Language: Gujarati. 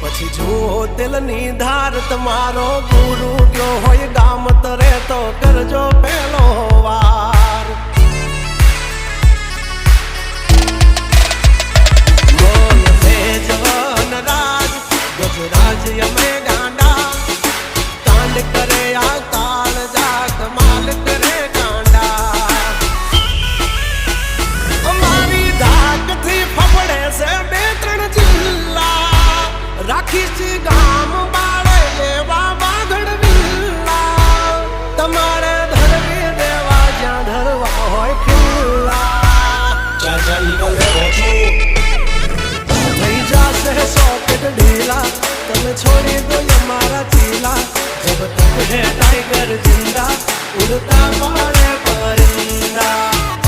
પછી જુઓ દિલની ધાર તમારો ગુરુ ગયો હોય ગામ તરે તો કરજો પેલો વાર બોલ ભેજવન રાજ ગજરાજ અમે ગાંડા કાંડ કરે આ કાળ જા કમાલ કરે ગાંડા અમારી ધાકથી ફફડે છે બે ત્રણ જિલ્લા રાખી ગામ બાળે એવા બાગડ વિલ્લા તમારે ધરવી દેવા જ્યાં ધરવા હોય ખિલ્લા થઈ જશે સોકેટ ઢીલા તમે છોડી દો અમારા ચીલા જબ તક હે ટાઈગર જિંદા ઉડતા પડે પરિંદા